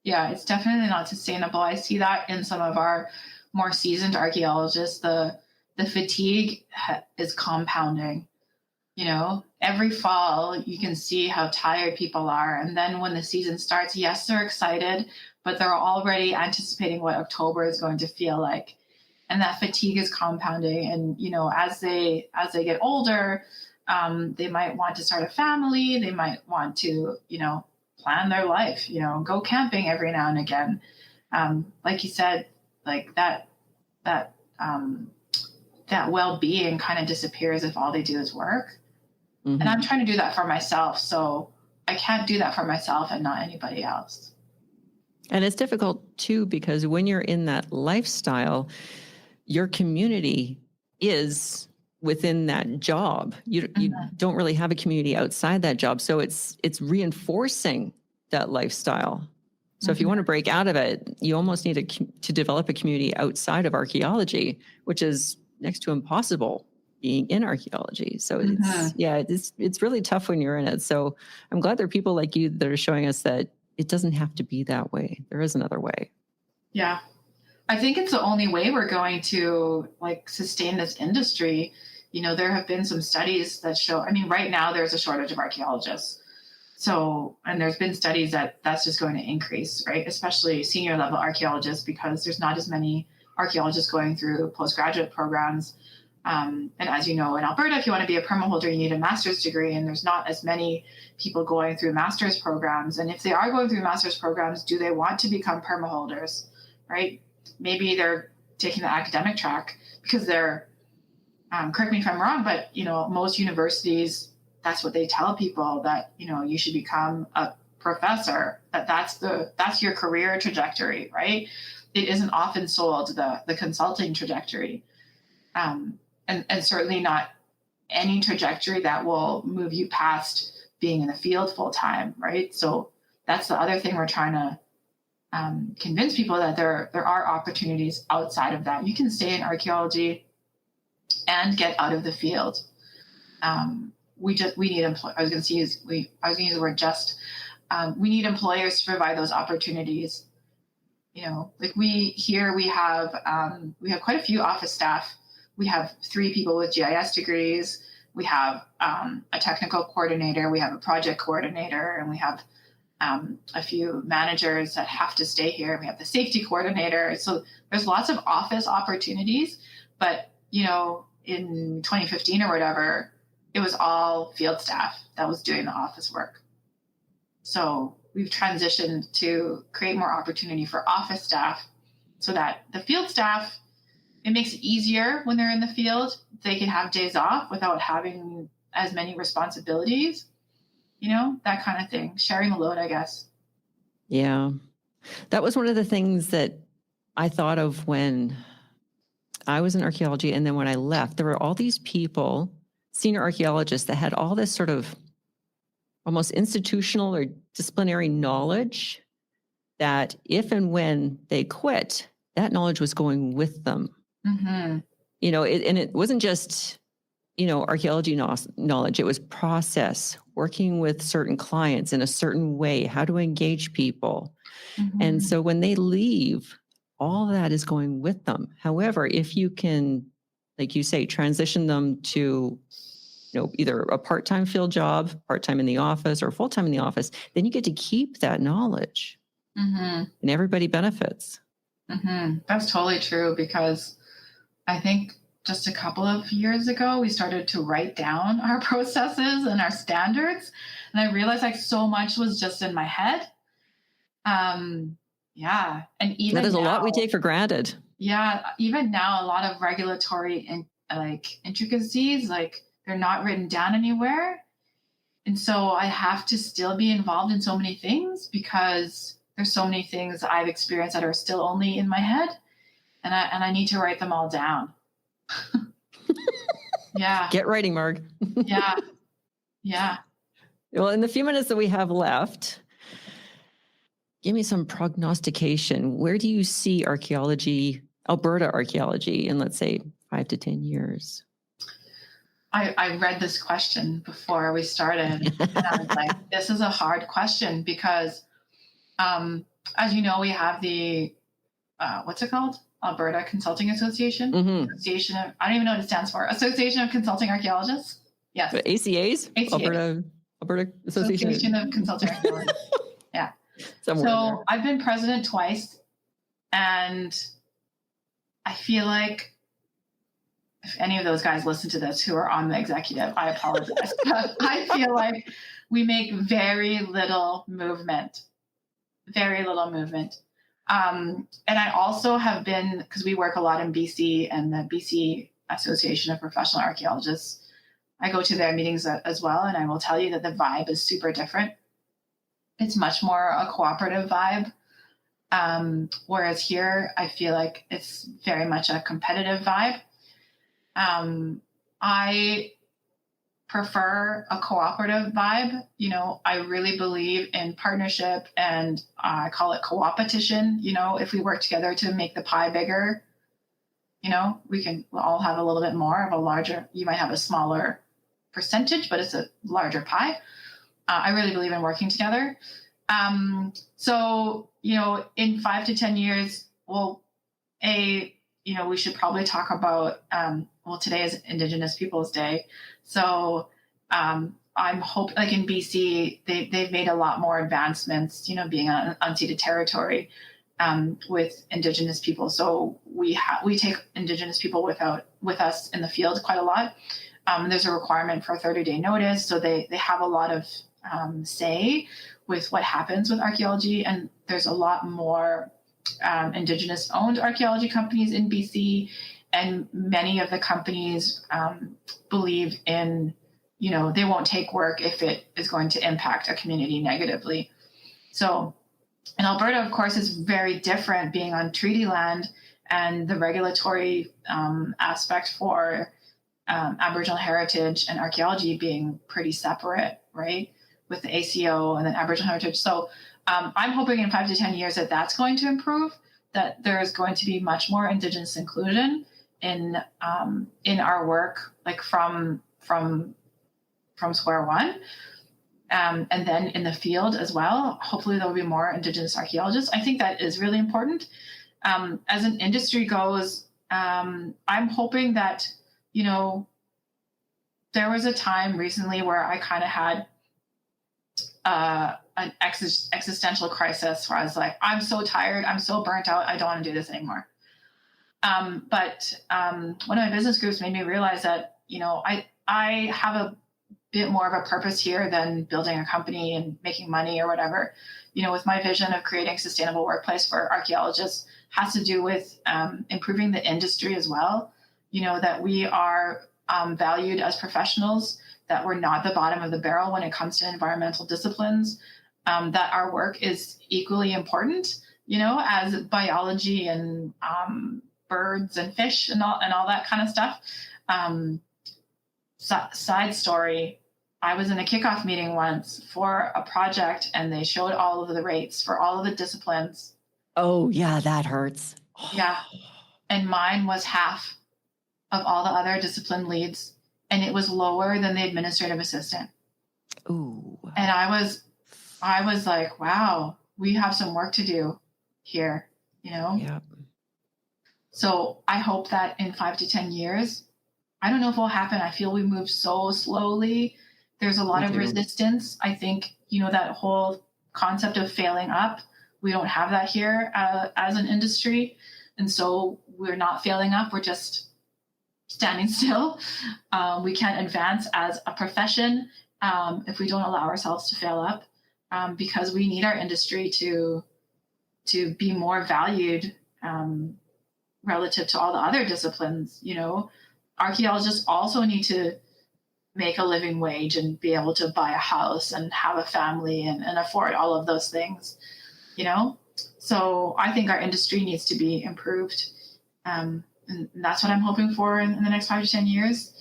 Yeah, it's definitely not sustainable. I see that in some of our more seasoned archaeologists. The fatigue is compounding. Every fall you can see how tired people are. And then when the season starts, yes, they're excited, but they're already anticipating what October is going to feel like. And that fatigue is compounding. And, as they get older, they might want to start a family. They might want to, plan their life, go camping every now and again. Like you said, like that well-being kind of disappears if all they do is work. Mm-hmm. And I'm trying to do that for myself. So I can't do that for myself and not anybody else. And it's difficult too, because when you're in that lifestyle, your community is within that job. You don't really have a community outside that job. So it's reinforcing that lifestyle. So if you want to break out of it, you almost need to develop a community outside of archaeology, which is next to impossible being in archaeology. So it's really tough when you're in it. So I'm glad there are people like you that are showing us that it doesn't have to be that way. There is another way. Yeah. I think it's the only way we're going to sustain this industry. There have been some studies that show, right now there's a shortage of archaeologists. So, and there's been studies that's just going to increase, right? Especially senior level archaeologists, because there's not as many archaeologists going through postgraduate programs. And as you know, in Alberta, if you want to be a permit holder, you need a master's degree, and there's not as many people going through master's programs. And if they are going through master's programs, do they want to become permit holders, right? Maybe they're taking the academic track because they're, correct me if I'm wrong, but, most universities, that's what they tell people, that, you should become a professor, that's your career trajectory, right? It isn't often sold the consulting trajectory. And certainly not any trajectory that will move you past being in the field full time, right? So that's the other thing we're trying to convince people, that there are opportunities outside of that. You can stay in archaeology and get out of the field. We need employers. We need employers to provide those opportunities. We have quite a few office staff. We have 3 people with GIS degrees. We have a technical coordinator. We have a project coordinator, and we have a few managers that have to stay here. We have the safety coordinator. So there's lots of office opportunities, but, in 2015 or whatever, it was all field staff that was doing the office work. So we've transitioned to create more opportunity for office staff, so that the field staff, it makes it easier when they're in the field. They can have days off without having as many responsibilities, that kind of thing. Sharing the load, I guess. Yeah. That was one of the things that I thought of when I was in archaeology. And then when I left, there were all these people, senior archaeologists, that had all this sort of almost institutional or disciplinary knowledge that if and when they quit, that knowledge was going with them. Mm-hmm. And it wasn't just, archaeology knowledge. It was process, working with certain clients in a certain way, how to engage people. Mm-hmm. And so when they leave, all that is going with them. However, if you can, like you say, transition them to, either a part-time field job, part-time in the office, or full-time in the office, then you get to keep that knowledge. Mm-hmm. And everybody benefits. Mm-hmm. That's totally true, because I think just a couple of years ago, we started to write down our processes and our standards. And I realized so much was just in my head. Yeah. And even there's a lot we take for granted. Yeah. Even now, a lot of regulatory intricacies, they're not written down anywhere. And so I have to still be involved in so many things, because there's so many things I've experienced that are still only in my head. And I need to write them all down. Yeah. Get writing, Marg. Yeah. Yeah. Well, in the few minutes that we have left, give me some prognostication. Where do you see Alberta archaeology, in, let's say, 5 to 10 years? I read this question before we started, and I was like, this is a hard question, because, as you know, we have the, what's it called? Alberta Consulting Association. Mm-hmm. Association of, I don't even know what it stands for. Association of Consulting Archaeologists. Yes. ACAs? Alberta Association of Consulting Archaeologists. Yeah. So I've been president twice, and I feel like, if any of those guys listen to this who are on the executive, I apologize. But I feel like we make very little movement. Very little movement. And I also have been, because we work a lot in BC and the BC Association of Professional Archaeologists, I go to their meetings as well, and I will tell you that the vibe is super different. It's much more a cooperative vibe. Whereas here, I feel like it's very much a competitive vibe. I prefer a cooperative vibe. I really believe in partnership, and I call it co-opetition. If we work together to make the pie bigger, we can all have a little bit more of a larger, you might have a smaller percentage, but it's a larger pie. I really believe in working together. So, in 5 to 10 years, we should probably talk about, today is Indigenous Peoples Day. So I'm hoping, like in BC, they've made a lot more advancements, being an unceded territory with Indigenous people. So we take Indigenous people with us in the field quite a lot. There's a requirement for a 30-day notice. So they have a lot of say with what happens with archaeology. And there's a lot more Indigenous owned archaeology companies in BC. And many of the companies believe in, they won't take work if it is going to impact a community negatively. So in Alberta, of course, is very different, being on treaty land, and the regulatory aspect for Aboriginal heritage and archaeology being pretty separate, right? With the ACO and then Aboriginal heritage. So I'm hoping in 5 to 10 years that that's going to improve, that there's going to be much more Indigenous inclusion in our work, like from square one. And then in the field as well, hopefully there'll be more Indigenous archaeologists. I think that is really important. As an industry goes, I'm hoping that, there was a time recently where I kind of had an existential crisis where I was like, I'm so tired, I'm so burnt out, I don't want to do this anymore. But one of my business groups made me realize that, I have a bit more of a purpose here than building a company and making money or whatever. With my vision of creating a sustainable workplace for archaeologists has to do with improving the industry as well. That we are valued as professionals, that we're not the bottom of the barrel when it comes to environmental disciplines, that our work is equally important, as biology and birds and fish and all that kind of stuff. Side story, I was in a kickoff meeting once for a project, and they showed all of the rates for all of the disciplines. Oh, yeah, that hurts. Yeah. And mine was half of all the other discipline leads, and it was lower than the administrative assistant. Ooh. And I was like, wow, we have some work to do here, Yeah. So I hope that in 5 to 10 years, I don't know if it will happen. I feel we move so slowly. There's a lot of resistance. I think, that whole concept of failing up, we don't have that here as an industry. And so we're not failing up. We're just standing still. We can't advance as a profession if we don't allow ourselves to fail up, because we need our industry to be more valued relative to all the other disciplines. Archaeologists also need to make a living wage and be able to buy a house and have a family and afford all of those things, So I think our industry needs to be improved. And that's what I'm hoping for in the next 5 to 10 years.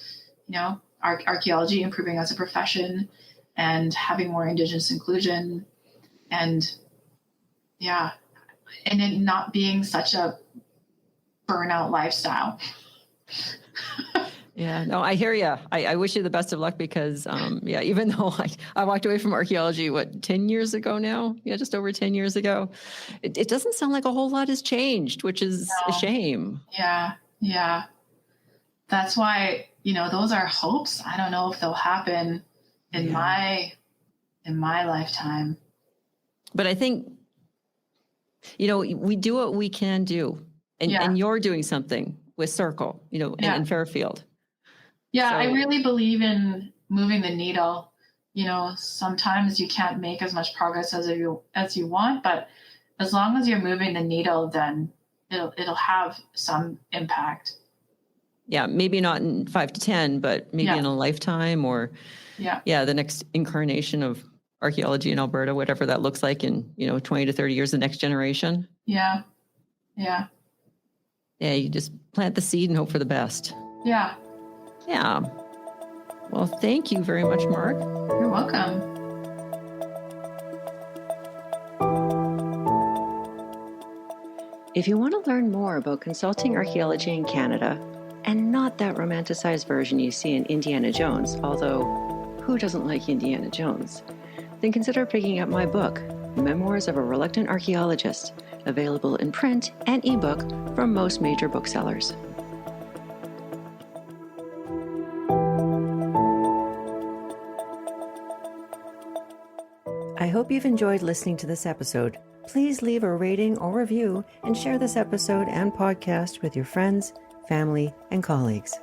Archaeology improving as a profession and having more Indigenous inclusion, and it not being such a burnout lifestyle. Yeah, no, I hear you. I wish you the best of luck because, even though I walked away from archaeology, 10 years ago now? Yeah, just over 10 years ago. It doesn't sound like a whole lot has changed, which is a shame. Yeah. That's why, those are hopes. I don't know if they'll happen in my lifetime. But I think, we do what we can do. And you're doing something with Circle, in Fairfield. Yeah, so, I really believe in moving the needle. Sometimes you can't make as much progress as you want, but as long as you're moving the needle, then it'll have some impact. Yeah, maybe not in 5 to 10, but maybe in a lifetime or the next incarnation of archaeology in Alberta, whatever that looks like in 20 to 30 years, the next generation. Yeah, you just plant the seed and hope for the best. Yeah. Well, thank you very much, Marg. You're welcome. If you want to learn more about consulting archaeology in Canada, and not that romanticized version you see in Indiana Jones, although who doesn't like Indiana Jones, then consider picking up my book, Memoirs of a Reluctant Archaeologist, available in print and ebook from most major booksellers. I hope you've enjoyed listening to this episode. Please leave a rating or review and share this episode and podcast with your friends, family, and colleagues.